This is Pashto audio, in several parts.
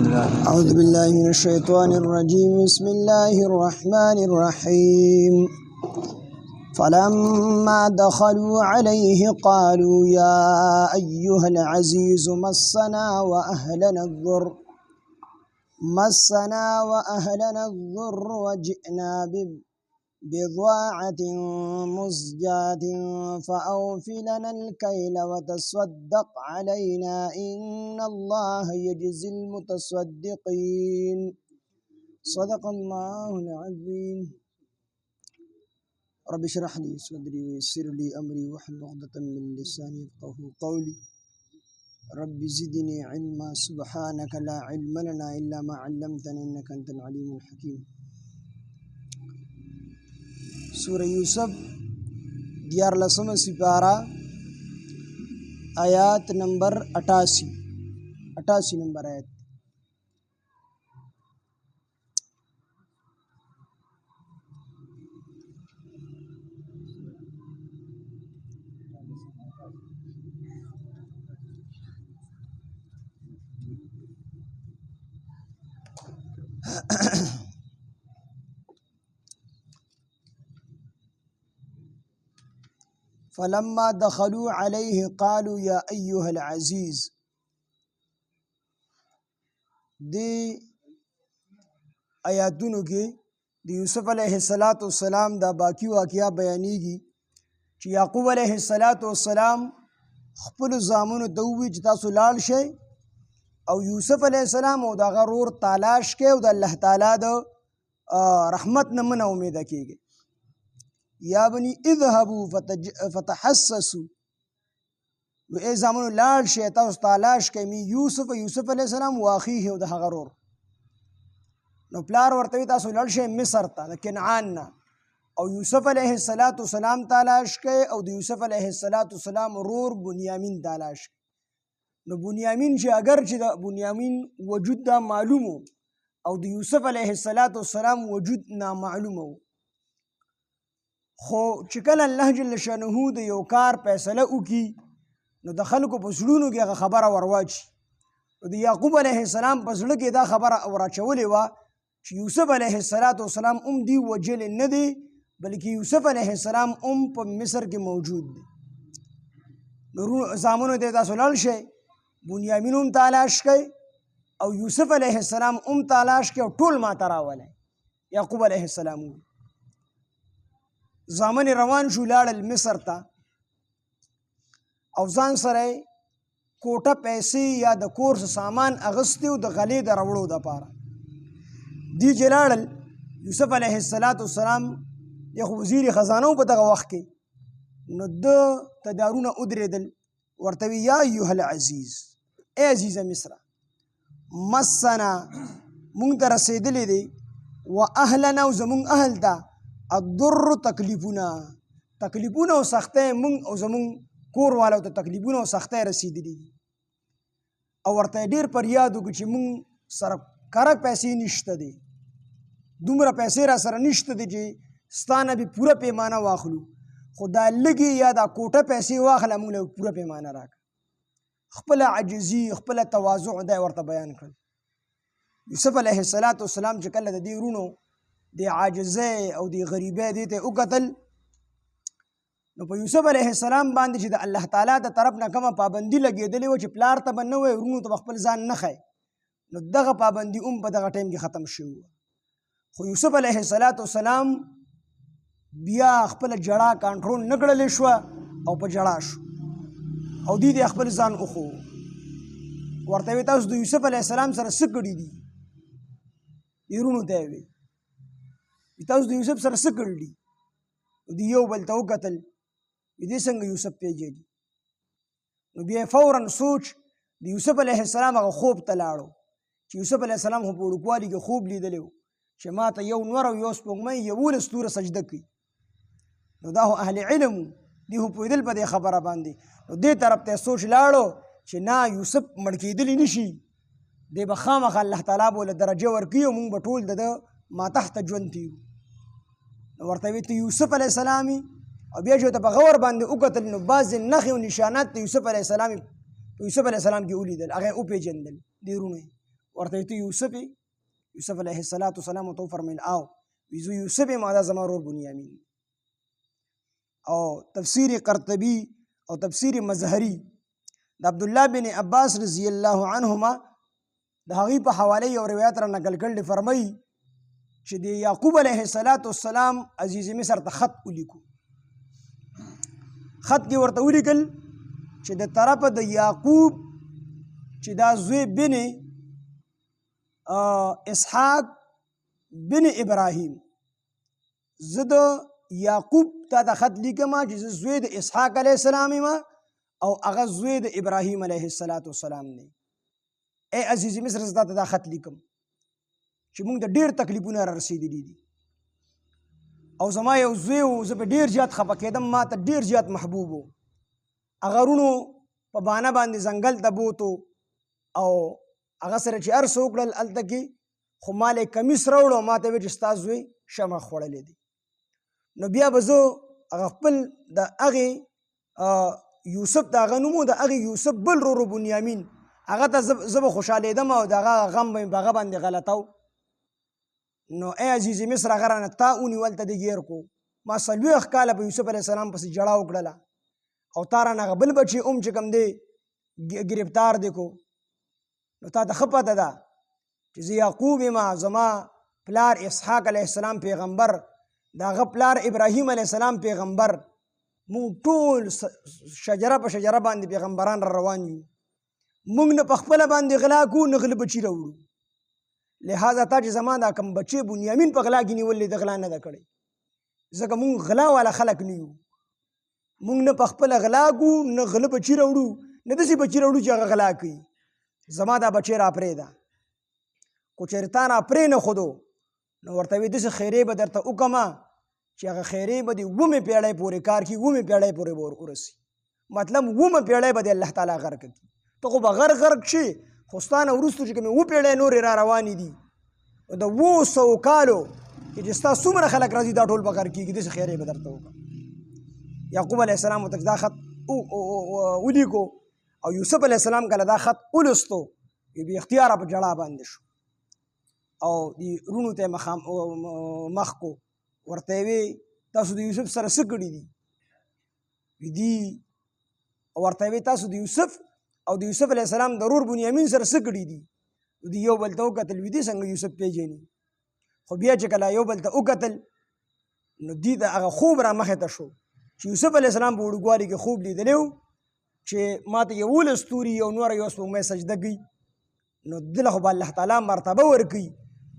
أعوذ بالله من الشيطان الرجيم بسم الله الرحمن الرحيم فلما دخلوا عليه قالوا يا أيها العزيز مسنا وأهلنا الضر وجئنا بضاعة مزجاة فأوف لنا الكيل وتصدق علينا إن الله يجزي المتصدقين صدق الله العظيم. رب اشرح لي صدري ويسر لي أمري واحلل عقدة من لساني يفقهوا قولي رب زدني علما سبحانك لا علم لنا إلا ما علمتنا إنك أنت العليم الحكيم. سورہ یوسف 11 سپارہ آیات نمبر 88 نمبر آیت. فلما دخلوا عليه قالوا يا أيها العزيز. دی آیاتونو کې د یوسف علیه السلام دا باقی واقعہ بیانېږي چې یعقوب علیه السلام خپل زامنو ته وویل چې تاسو لاړ شئ او یوسف علیه السلام او د هغه ورور تلاش کړئ او د الله تعالی د رحمت نه مه امیده کېږئ. یا بنی اذهبوا فتحسسوا و ای زامنو لاړ شئ تاسو تلاش کئ می یوسف علیه السلام و اخیه او د هغه ورور. نو پلار ورته وی تاسو لاړ شئ مصر ته د کنعان نه او یوسف علیه السلام تلاش کئ او د یوسف علیه السلام ورور بنیامین تلاش کئ. نو بنیامین چې اگر چې د بنیامین وجود دا معلومو او د یوسف علیه السلام وجود نامعلومه و، خو چې کله الله جل شانه د یو کار فیصله وکړي نو د خلکو په زړونو کې هغه خبره ورواچي. د یعقوب علیه السلام په زړه کې دا خبره وراچولې وه چې یوسف علیه السلام دی وجلې نه دی بلکې یوسف علیه السلام په مصر کې موجود دی. نو زامنو ته تاسو لاړ شئ بنیامین هم تلاش کئ او یوسف علیه السلام هم تلاش کئ او ټول ما ته راولئ. یعقوب علیه السلام زامن روان شو لاړل مصر ته او ځان سره کوټه پیسې یا د کور سامان اغستی او د غلې د راوړو دپاره. دی چې لاړل یوسف علیه السلام یو وزیر خزانه و په دغه وخت کې، نو د تدارونه ودرېدل ورته وی یا ایها العزیز ای عزیزه مصر مسنا مونږ ته رسېدلی دی و اهلنا او زمونږ اهل ته الضر تکلیفونه او سختۍ مونږ او زمونږ کور والو ته تکلیفونه او سختۍ رسېدلي دي او ورته ډېر فریاد وکړو چې مونږ سره کره پیسې نشته دی، دومره پیسې را سره نشته دی چې ستا نه به پوره پیمانه واخلو، خو دا لږې یا دا کوټه پیسې واخله مونږ له پوره پیمانه راکړه. خپله عجزي خپله تواضع دا یې ورته بیان کړل. یوسف علیه السلام چې کله د دې وروڼو د عاجزۍ او د غریبۍ دې ته وکتل نو په یوسف علیه السلام باندې چې د الله تعالی د طرف نه کومه پابندي لګېدلې وه چې پلار ته به نه وی وروڼو ته به خپل ځان نه ښی، نو دغه پابندي هم په دغه ټایم کې ختم شوي وه. خو یوسف علیه السلام بیا خپله جړه کنټرول نه کړلی شوه او په جړا شو او دی د خپل ځان وښو. ورته وی تاسو د یوسف علیه السلام سره څه کړي دي؟ وروڼو ته یې وی تاسو د یوسف سره څه کړي دي؟ د یو بل ته وکتل دې څنګه یوسف پیژني؟ نو بیا فوراً سوچ د یوسف علیه السلام هغه خوب ته لاړو چې یوسف علیه السلام خو په وړوکوالي کې خوب لیدلی و چې ما ته یو نور او یو سپوږمۍ 11 ستوره سجده کوي. نو دا خو اهل علم و، دی خو پوهېدل په دې خبره باندې. نو دې طرف ته سوچ لاړو چې نه یوسف مړ کېدلی نه شي، دی به خامخا الله تعالی به له درجه ورکوي او موږ به ټول د ده ماتحته ژوند تېرو. نو ورته وی ته یوسف علیه السلام او بیا چې ته په غور باندې وکتل نو بعضې نښې او نشانات د یوسف علیه السلام کې ولیدل، هغه یې وپېژندل دې وروڼو. ورته ته یوسف یوسف علیه السلام ته وفرمیل آو وی زه یوسف یم او دا زما ورور بنیامین. او تفسیر قرطبي او تفسیر مظهری د عبدالله بن عباس رضی الله عنهما د هغې په حواله یو روایت را نقل کړی، فرمایي چې د یعقوب علیه السلام عزیز مصر ته خط ولیکو. خط کې ورته ولیکل چې د طرفه د یعقوب چې دا زوی بن اسحاق بن ابراهیم، زه د یعقوب تا ته خط لیکم چې زه زوی د اسحاق علیه السلام یم او هغه زوی د ابراهیم علیه السلام دی. ای عزیز مصر زه تا ته دا خط لیکم چې موږ ته ډېر تکلیفونه را رسېدلي دي او زما یو زوی و، زه په ډېر زیات خفه کېدم، ما ته ډېر زیات محبوب و. هغه رونو په بانه باندې ځنګل ته بوتو او هغه سره چې هر څه وکړل هلته کې، خو ما له کمیس راوړو او ما ته ویل چې ستا زوی شمع خوړلی دی. نو بیا به زه هغه خپل د هغې یوسف د هغه نوم و، د هغې یوسف بل ورور بنیامین، هغه ته زه به خوشحالېدم او د هغه غم به مې په هغه باندې غلطاو. نو ای عزیز مصر هغه رانه تا ونیول ته دې ګیر کو، ما 40 کاله په یوسف علیه السلام پسې جړا وکړله او تا رانه هغه بل بچی چې کوم دی ګرفتار دی کو. نو تا ته ښه پته ده چې زه یعقوب یم، زما پلار اسحاق علیه السلام پیغمبر، د هغه پلار ابراهیم علیه السلام پیغمبر، مونږ ټول شجره په شجره باندې پیغمبران را روان یو، مونږ نه په خپله باندې غلا کوو نه غله بچي راوړو. لہذا تا چې زما دا کوم بچی بنیامین په غلا کې نیولې د غلا نه ده کړی، ځکه مونږ غلا والا خلک نه یو، مونږ نه په خپله غلا کوو نه غله بچي راوړو، نه داسې بچي راوړو چې هغه غلا کوي. زما دا بچی را پرېږده، خو چېرې تا را پرېنښودو نو ورته وایي داسې خیرې به درته وکړمه چې هغه خیرې به دې 20 پیړۍ پورې کار کړي، 20 پیړۍ پورې به ورسي. مطلب 20 پیړۍ به دې الله تعالی غرق کړي. ته خو به غرق شي، خو ستا نه وروستو چې کومې 20 پیړۍ نورې را روانې دي، د 200 کالو چې ستا څومره خلک راځي دا ټول به غرق کېږي. داسې خیرې به درته وکړم. یعقوب علیه السلام ورته دا خط ولیکو او یوسف علیه السلام کله دا خط ولستو، بې اختیاره په جړا باندې شو او دې رونو ته مخ کو، ورته یې وی تاسو د یوسف سره څه کړي دي؟ دي ورته یې وی تاسو د یوسف او د یوسف علیه السلام د ورور بنیامین سره څه کړي دي؟ دوی یو بل ته وکتل، وی دې څنګه یوسف پیژني؟ خو بیا چې کله یو بل ته وکتل نو دوی د هغه خوب را مخې ته شو چې یوسف علیه السلام په وړوکوالي کې خوب لیدلی و چې ما ته 11 ستوري یو نوره یو سپوږمۍ سجده کوي. نو دله خو به الله تعالی مرتبه ورکوي،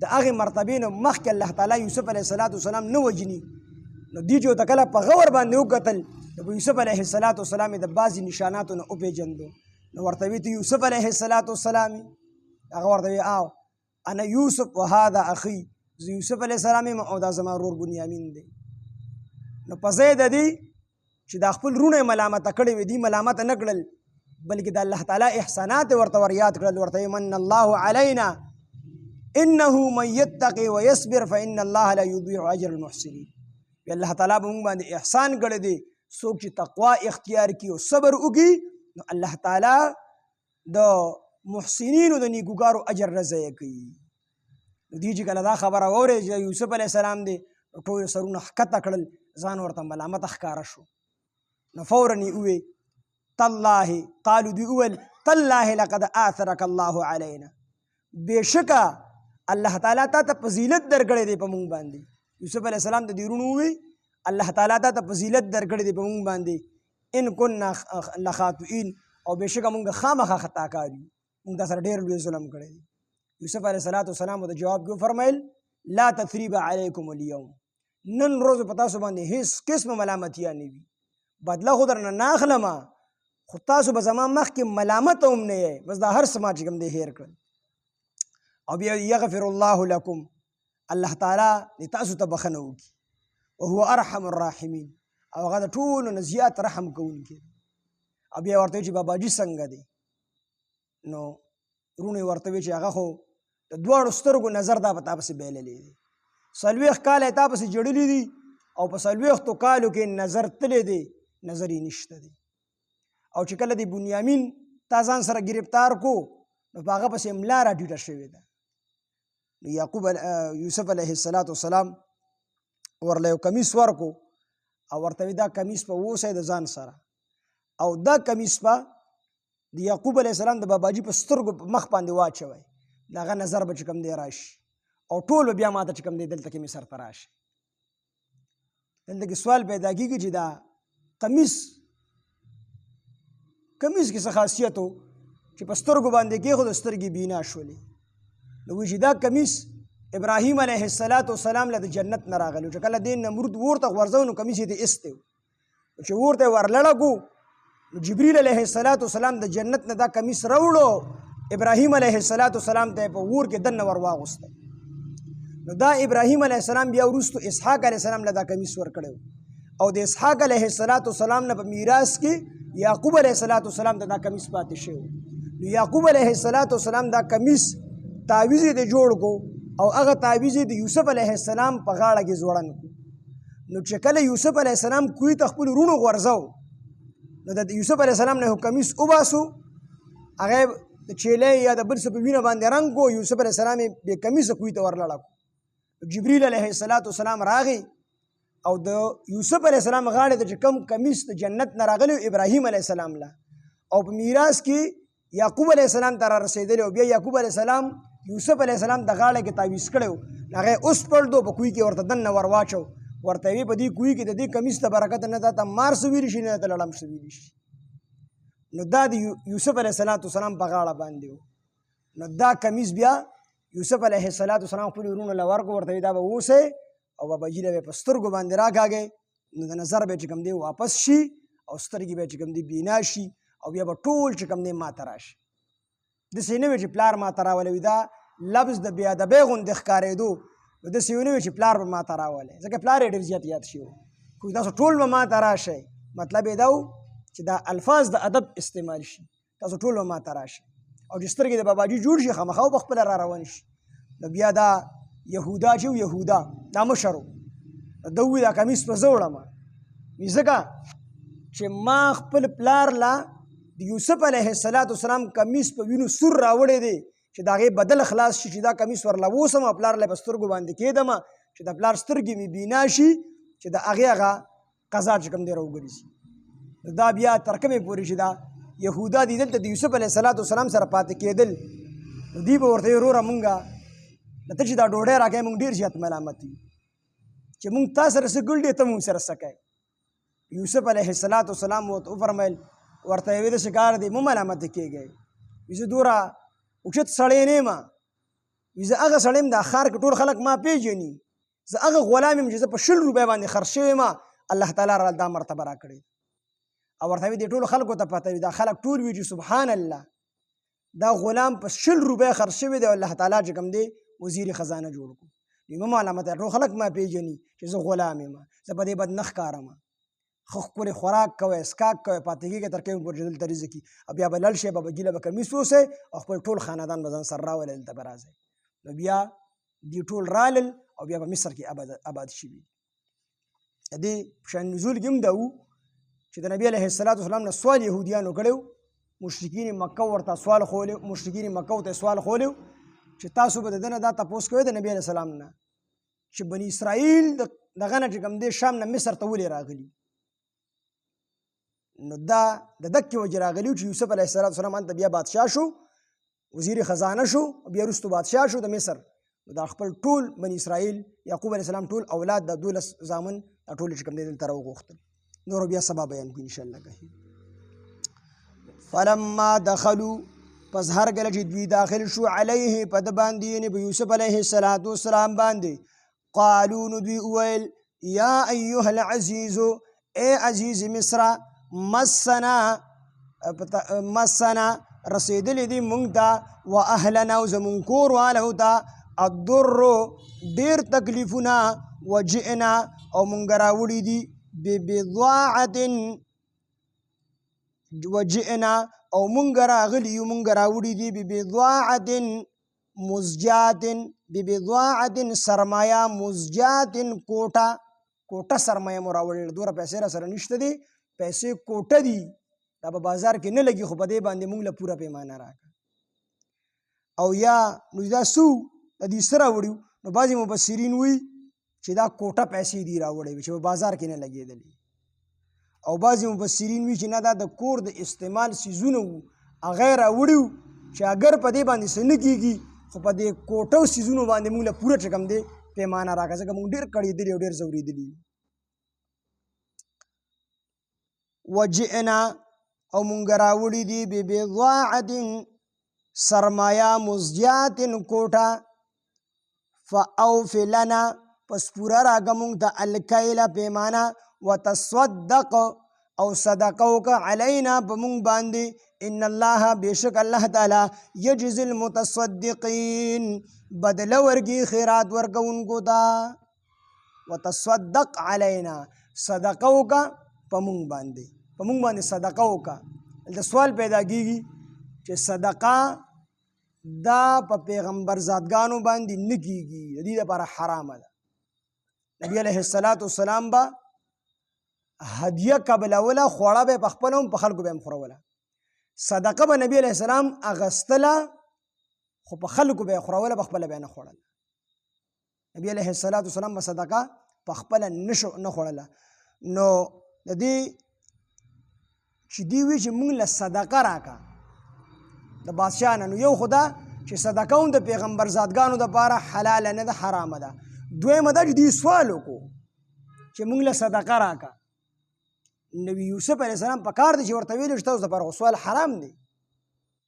د هغې مرتبې نه مخکې الله تعالی یوسف علیه السلام نه وجني. نو دوی چې ورته کله په غور باندې وکتل نو په یوسف علیه السلام یې د بعضې نشاناتو نه وپېژندو. نو ورته وی ته یوسف علیه السلام هغه ورته وی آو انا یوسف و هذا اخي، زه یوسف علیه السلام یم او دا زما ورور بنیامین دی. نو په ځای د دې چې دا خپل رونه یې ملامته کړې وي، دي ملامته نه کړل بلکې د الله تعالی احسانات ورته ور یاد کړل. ورته من الله علینا انه من یتقي ویصبر فان الله لا یضيع اجر المحسنین. الله تعالی به موږ باندې احسان کړی دی، څوک چې تقوا اختیار کړي او صبر وکړي نو الله تعالی د محسنینو د نیکوکارو اجر نه ضایع کوي. نو دوی چې کله دا خبره واورېده چې یوسف علیه السلام دی نو ټول سرونه ښکته کړل، ځان ورته ملامته ښکاره شو. نو فورا یې ووی تالله، قالو دوی وویل تالله لقد آثرک الله علینا، بېشکه الله تعالی تا ته فضیلت درکړی دی په موږ باندې. یوسف علیه السلام د دې وروڼو ووی الله تعالی تا ته فضیلت درکړی دی په موږ باندې، ان كنا لخاطئین، او بېشکه موږ خامخا خطاکار یو، موږ تا سره ډېر لوی ظلم کړی دی. یوسف علیه السلام ورته جواب کې وفرمیل لا تثریب علیکم اليوم، نن ورځ په تاسو باندې هیڅ قسم ملامتیا نه وي، بدله خو درنه نه اخلم، خو تاسو به زما مخکې ملامت هم نه یې، بس دا هر څه ما چې کوم دی هیر کړل. او بیا یغفر الله لکم، الله تعالی دې تاسو ته بخښنه وکړي، وهو ارحم الراحمین، او هغه د ټولو نه زیات رحم کوونکی. او بیا ورته وایي چې باباجي څنګه دی؟ نو وروڼو یې ورته وایي چې هغه خو د دواړو سترګو نظر دا په تا پسې بایللی دی، 40 کاله یې تا پسې جړلي دي او په 40 کالو کې نظر تللی دی، نظر یې نشته دی. او چې کله د بنیامین تا ځان سره گرفتار کو نو په هغه پسې ملا را ټیټه شوې ده. نو یوسف علیه السلام ورله یو کمیس ورکو او ورته وی دا کمیس په ووسئ د ځان سره او دا کمیس په د یعقوب علیه السلام د باباجي په سترګو په مخ باندې واچوئ. د هغه نظر به چې کوم دی راشي او ټول به بیا ماته چې کوم دی دلته کې مې سرته راشي. دلته کې سوال پیدا کېږي چې دا کمیس کې څه خاصیت و چې په سترګو باندې کېښود سترګې بینا شولې. نو وایي چې دا کمیس ابراهیم علیه السلام له د جنت نه راغلی و چې کله دې نمرود اور ته غورځو نو کمیس یې ترې ایستی و. چې اور ته یې ورلړکو نو جبریل علیه السلام د جنت نه دا کمیس راوړو ابراهیم علیه السلام ته یې په اور کې دننه ور واغوستی. نو دا ابراهیم علیه السلام بیا وروستو اسحاق علیه السلام له دا کمیس ورکړی او د اسحاق علیه السلام نه په میراث کې یعقوب علیه السلام ته دا کمیس پاتې شوی. نو یعقوب علیه السلام دا کمیس تعویض یې د جوړ کو او هغه تعویض یې د یوسف علیه السلام په غاړه کې ځوړند کو. نو چې کله یوسف علیه السلام کوی ته خپل وروڼو غورځو نو د یوسف علیه السلام نه کمیس وباسو هغه د چیلې یا د بل څه په وینه باندې رنګ کو. یوسف علیه السلام یې بې کمیسه کوی ته ورلړکو. جبریل علیه السلام راغی او د یوسف علیه السلام غاړې ته چې کوم کمیس د جنت نه راغلی ابراهیم علیه السلام له او په میراث کې یعقوب علیه السلام ته را رسېدلی او بیا یعقوب علیه السلام یوسف علیه السلام د غاړه کې تعویض کړی و. هغه یې اوس پړدو په کوی کې ورته دننه ور واچو. ورته وی په دې کوی کې د دې کمیس ته برکت نه دا ته مار سویلی شي نه ته لړم سویلی شي. نو دا د یوسف علیه السلام په غاړه باندې و. نو دا کمیس بیا یوسف علیه السلام خپل وروڼو له ورکو ورته وی دا به اوسئ او باباجي له به په سترګو باندې راکاږئ نو د نظر به چې کوم دی واپس شي او سترګې به چې کوم دی بینا شي او بیا به ټول چې کوم دی ماته راشي. داسې نه وي چې پلار ماته راولی وي. دا لفظ د بې ادبۍ غوندې ښکارېدو نو داسې ونه وي چې پلار به ماته راولی ځکه پلار یې ډېر زیات یاد شي خو تاسو ټول به ماته راشئ. مطلب یې دا و چې دا الفاظ د ادب استعمال شي. تاسو ټول به ماته راشئ او چې سترګې د باباجي جوړ شي خامخا به خپله را روان شي. نو بیا دا یهودا چې و یهودا دا مشر و ده ووایي دا کمیس به زه وړمه ځکه چې ما خپل پلار له د یوسف علیه السلام کمیس په وینو سور راوړی دی چې د هغې بدل خلاص شي چې دا کمیس ورله ووسم او پلار له په سترګو باندې کېږدمه چې د پلار سترګې مې بینا شي چې د هغې هغه قضا چې کوم دی راوګرځي. دا بیا تر کومې پورې چې دا یهودا دي دلته د یوسف علیه السلام سره پاتې کېدل نو دوی به ورته وایي وروره مونږه ته چې دا ډوډۍ راکوې مونږ ډېر زیات ملامت یو چې مونږ تا سره څه ګل دی ته مونږ سره څه کوې. یوسف علیه السلام ورته وفرمیل ورته یې ویې داسې کار دی مه ملامته کېږئ. وایي زه دومره اوچت سړی نه یم. وایي زه هغه سړی یم دا ښار کې ټول خلک ما پېژني. زه هغه غلام یم چې زه په 100 روپۍ باندې خرڅ شوی یم. الله تعالی راله دا مرتبه راکړې او ورته وایي دې ټولو خلکو ته پته وي. دا خلک ټول وي چې سبحان الله دا غلام په 100 روپۍ خرڅ شوی دی او الله تعالی چې کوم دی وزیر خزانه جوړ کړو. مه ملامته ټول خلک ما پېژني چې زه غلام یم. زه په دې بد نه ښکارم. ښه ښکلې خوراک کوئ اسکاک کوئ پاتې کېږئ تر کومې پورې چې دلته رزقي او بیا به لړ شئ باباجي له به کمیس اوسئ او خپل ټول خاندان به ځان سره راولئ دلته به راځئ. نو بیا دوی ټول رالل او بیا په مصر کې آباد شوي. د دې شان نزول کې هم دا و چې د نبي علیه السلام نه سوال یهودیانو کړی و. مشرکین مکه ورته سوال خولی مشرکین مکه ورته سوال خولی چې تاسو به د ده نه دا تپوس کوئ د نبي علیه السلام نه چې بني اسرائیل دغه نه چې کوم دی شام نه مصر ته ولې راغلي. نو دا د دکې وجې راغلي و چې یوسف علیه السلام هلته بیا بادشاه شو وزیر خزانه شو بیا وروستو بادشاه شو د مصر. نو دا خپل ټول بني اسرائیل یعقوب علیه السلام ټول اولاد د 12 زامن دا ټول چې کوم دی دلته راوغوښتل. نورو بیا سبا بیان کړو انشاءالله. فلما دخلوا پس هر کله چې دوی داخل شو علیه په ده باندې یعنې په یوسف علیه السلام باندې قالو نو دوی وویل یا ایها العزیزو ای عزیز مصر مسنا رسیدلی دی مونږ ته و اهلنا او زمونږ کور والو ته الضر ډېر تکلیفونه وجئنا او مونږ راوړي دي وجئنا او مونږ راغلي یو مونږ راوړي دي ببضاعة سرمایه مزجات کوټه سرمایه مو راوړې دومره پیسې را سره نشته دي پیسې کوټه دي دا په بازار کې نه لګي خو په دې باندې مونږ له پوره پیمانه راکړه. او یا نو دا سو د دې سره وړو نو بعضې مبصرین وایي چې دا کوټه پیسې دي راوړې وي چې په بازار کې نه لګېدلې او بعضې مبصرین وایي چې نه دا د کور د استعمال څیزونه وو هغه یې راوړي وو چې اگر په دې باندې څه نه کېږي خو په دې کوټه او څیزونو باندې موږ له پوره چې کوم دی پیمانه راکړه ځکه موږ ډېر کړېدلي او ډېر ځورېدلي یو وجئنا او مونږ راوړي دي ببضاعة سرمایه مزجات کوټه فاوف لنا پس پورا راکړه مونږ ته الکیل پیمانه وتصدق او صدقه وکړه علینا په مونږ باندې ان الله بېشک الله تعالی یجزي المتصدقین بدله ورکي خیرات ورکوونکو ته وتصدق علینا صدقه وکړه په مونږ باندې صدقه وکړه دلته سوال پیدا کېږي چې صدقه دا په پیغمبر ذاتګانو باندې نه کېږي د دې لپاره حرامه ده نبي علیه السلام به هدیه قبلوله خوړه به یې په خپله هم په خلکو به یې هم خوروله صدقه به نبي علیه السلام اغستله خو په خلکو به یې خوروله په خپله به یې نه خوړله نبي علیه السلام به صدقه په خپله نه خوړله نو د دې چې دی وی چې موږ له صدقه راکړه د بادشاه نه نو یو خو دا چې صدقه هم د پیغمبر ذاتګانو دپاره حلاله نه ده حرامه ده دویمه دا چې دوی سوال وکړو چې موږ له صدقه راکړه نبي یوسف علیه السلام په کار دی چې ورته ویلي چې تاسو دپاره خو سوال حرام دی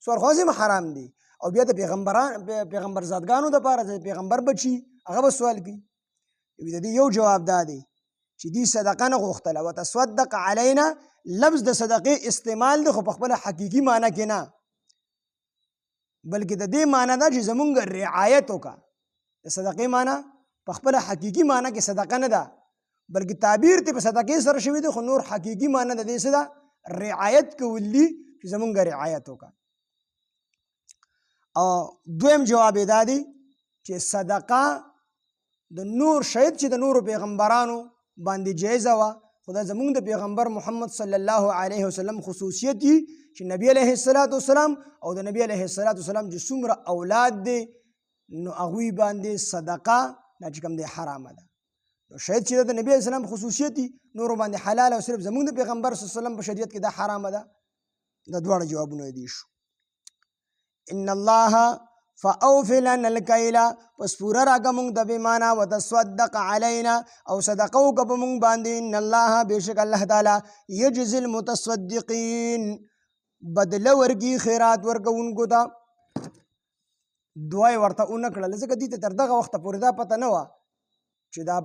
سوال خو هم حرام دی او بیا د پیغمبر ذاتګانو دپاره د پیغمبر بچي هغه به سوال کوي د دې یو جواب دا دی چې دې صدقه نه غوښتله وتصدق علینا لفظ د صدقې استعمال دی خو په خپله حقیقي معنی کې نه بلکې د دې معنی دا چې زمونږ رعایت وکړه د صدقې معنی په خپله حقیقي معنی کې صدقه نه ده بلکې تعبیر ته په صدقې سره شوی دی خو نور حقیقي معنی د دې څه ده رعایت کول دي چې زمونږ رعایت وکړه او دویم جواب یې دا دی چې صدقه د نور شاید چې د نورو پیغمبرانو باندې جایزه وه خو دا زمونږ د پیغمبر محمد صلی الله علیه وسلم خصوصیت دی چې نبی علیه السلام او د نبی علیه السلام چې څومره اولاد دی نو هغوی باندې صدقه دا چې کوم دی حرامه ده نو شاید چې د نبی علیه السلام خصوصیت دی نورو باندې حلال او صرف زمونږ د پیغمبر صلی الله علیه وسلم په شریعت کې دا حرامه ده دا دواړه جوابونه دی شو ان الله فاوف لنا الکیل پس پورا راکړه مونږ ته پیمانه وتصدق علینا او صدقه وکړه په مونږ باندې ان الله بېشک الله تعالی یجزي المتصدقین بدله ورکي خیرات ورکوونکو ته دعا یې ورته ونه کړله ځکه دې ته تر دغه وخته پورې دا پته نه وه چې دا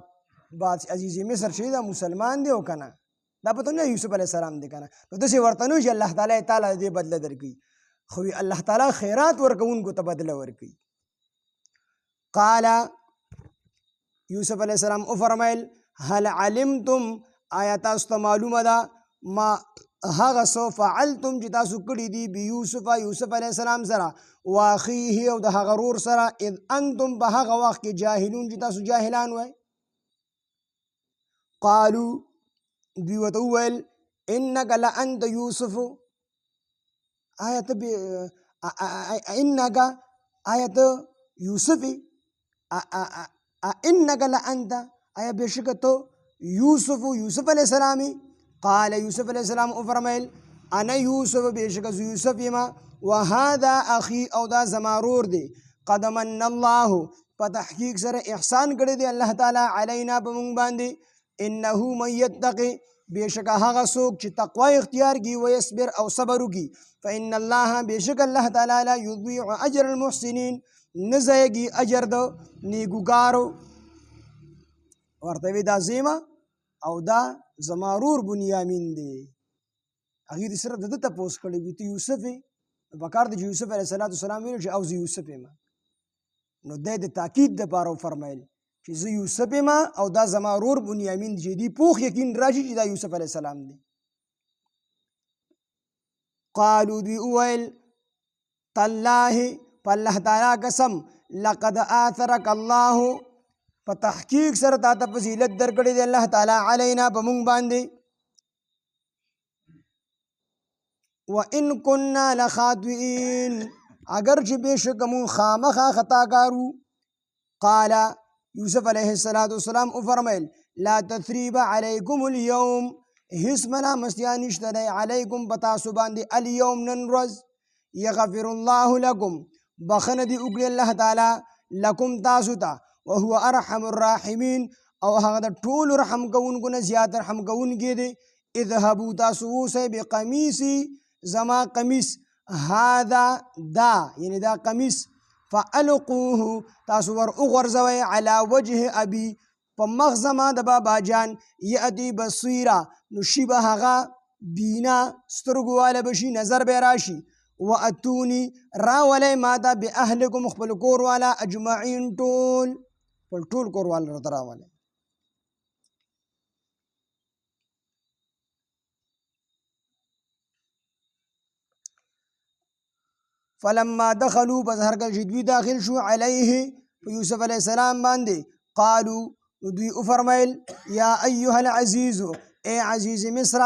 عزیز مصر چې دا مسلمان دی او که نه دا پته نه یوسف علیه السلام دی که نه نو داسې ورته نه چې الله تعالی تعالی دې بدله درکوي خو الله تعالی خیرات ورکوونکو ته بدله ورکوي قال یوسف علیه السلام وفرمیل هل علمتم آیا تاسو ته معلومه ده ما هغه څه فعلتم چې تاسو کړي دي یوسف علیه السلام سره واخیه او د هغه ورور سره اذ انتم په هغه وخت کې جاهلون چې تاسو جاهلان وای قالو دوی ورته وویل انک لانت یوسف آیت انک آیت یوسف انک لانت آیا بشک تو یوسف علیہ السلامی قال یوسف علیہ السلام فرمایل انا یوسف بشک یوسف یما وهذا اخي او دا زمارور دی قد من الله په تحقیق سره احسان کړی دی الله تعالی علینا په مونږ باندې انه من یتقی بشک هغه څوک چې تقوا اختیار کی و یصبر او صبر وکي فان الله بشک الله تعالی لا یضيع اجر المحسنین نزایږي اجر د نیکوګارو ورته وی دا زیمه او دا زمارور بنیامین دی هغې د سره د ده تپوس کړی وي ته یوسف یې په کار د یوسف علیه السلام ویلو چې او زه یوسف یم نو دی د تاکید دپاره وفرمیل چې زه یوسف یم او دا زما ورور بنیامین دی چې دې پوخ یقین راشي چې دا یوسف علیه السلام دی قالو دوی وویل تالله په الله تعالی قسم لقد آثرک الله په تحقیق سره تا ته فضیلت درکړی دی الله تعالی علینا په مونږ باندې وان كنا لخاطئین اگر چې بېشکه مونږ خامخا خطاکارو. قال یوسف علیه السلام وفرمیل لا تثریب علیکم اليوم هیڅ ملامتیا نشته دی علیکم په تاسو باندې الیوم نن ورځ یغفر الله لکم بخنه دې وکړي الله تعالی لکم تاسو ته وهو ارحم الراحمین او هغه د ټولو رحم کوونکو نه زیات رحم کوونکی دی. اذهبوا تاسو اوسئ بقمیصي زما قمیص هذا دا یعنی دا قمیص فالقوه تاسو ور وغورځوئ علی وجه ابي په مخ زما د بابا جان یأتي بصیرا نو شي به هغه بینا سترګو واله به شي نظر به راشي. واتوني راولئ ماته باهلکم خپل کور والا اجمعین ټول خپل ټول کور والا راته راولئ. فلما دخلوا پس هرکل چې دوی داخل شو علیه په یوسف علیه السلام باندې قالو دوی وفرمیل یا ایها العزیز اے عزیز مصر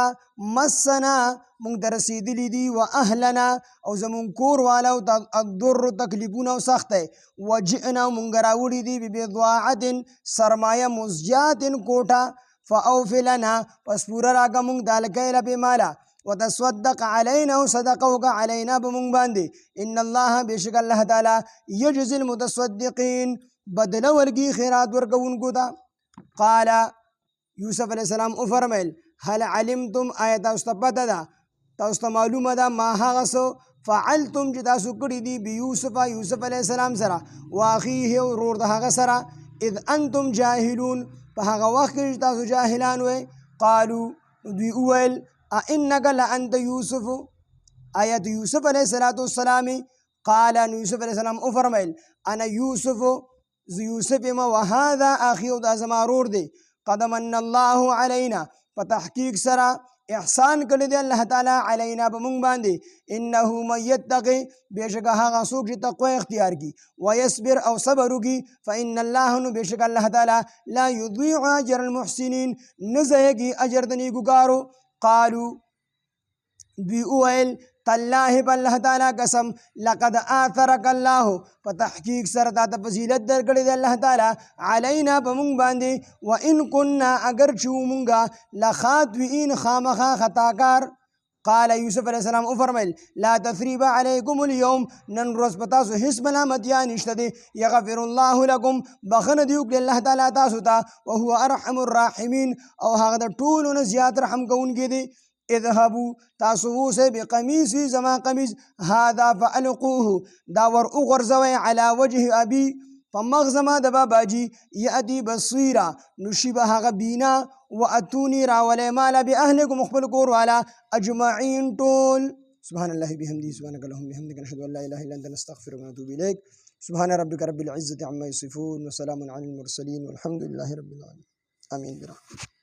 مسنا مونږ ته رسېدلي دي و اهلنا او زمونږ کور والا الضر تکلیفونه او سخته وجئنا مونږ راوړي دي ببضاعت سرمایه مزجات کوټه فاوف لنا پس پوره راکړه مونږ د الکیل بماله وتصدق علينا وصدقوك علينا بمون باندي ان الله بشك الله تعالى يجزي المتصدقين بدل ورقي خيرات ورقونكو دا. قال يوسف عليه السلام افرميل هل علمتم آية استبتا دا تاسو معلومه دا ما هغسو فعلتم چې تاسو کړي دي بيوسف يوسف عليه السلام سره واخيه ورور د هغه سره اذ انتم جاهلون په هغه وخت کې تاسو جاهلان وي. قالوا دوی وویل أئنك لأنت يوسف آيات يوسف عليه الصلاة والسلام. قال يوسف عليه السلام أفرميل أنا يوسف يوسف ما وهذا أخي ودا زمارور دي قد من الله علينا فتحقيق سرا احسان کړی دی الله تعالی علینا بمون باندې انه من یتقی بشک هغه څوک چې تقوا اختیار کی ويصبر او صبر وکي فان الله نو بشک الله تعالی لا يضيع اجر المحسنين نزهږي اجر د نیکوکارو. قالوا دوی وویل تالله بالله تعالی قسم لقد آثرك الله فتحقیق سره تا ته فضیلت درکړی دی الله تعالی علینا په مونږ باندې وان كنا اگر چې مونږه لخاطئین خامخا خطاکار. قال یوسف علیه السلام وفرمیل لا تثریب علیکم اليوم نن ورځ په تاسو هیڅ ملامتیا نشته دی یغفر الله لکم بخنه دې وکړي الله تعالی تاسو ته وهو ارحم الراحمین او هغه د ټولو نه زیات رحم کوونکی دی. اذهبوا تاسو اوسئ بقمیصي زما قمیص هذا فالقوه دا ور وغورځوئ علی وجه ابي په مخ زما د باباجي یأتي بصیرا نو شي به هغه بینا واتوني راولئ ماله باهلکم خپل کور والا اجمعین ټول. سبحان الله بحمده سبحانك اللهم بحمدك نشهد ان لا اله الا انت نستغفرك ونتوب اليك. سبحان ربك رب العزة عما يصفون وسلام على المرسلين والحمد لله رب العالمين. آمين برحمتك.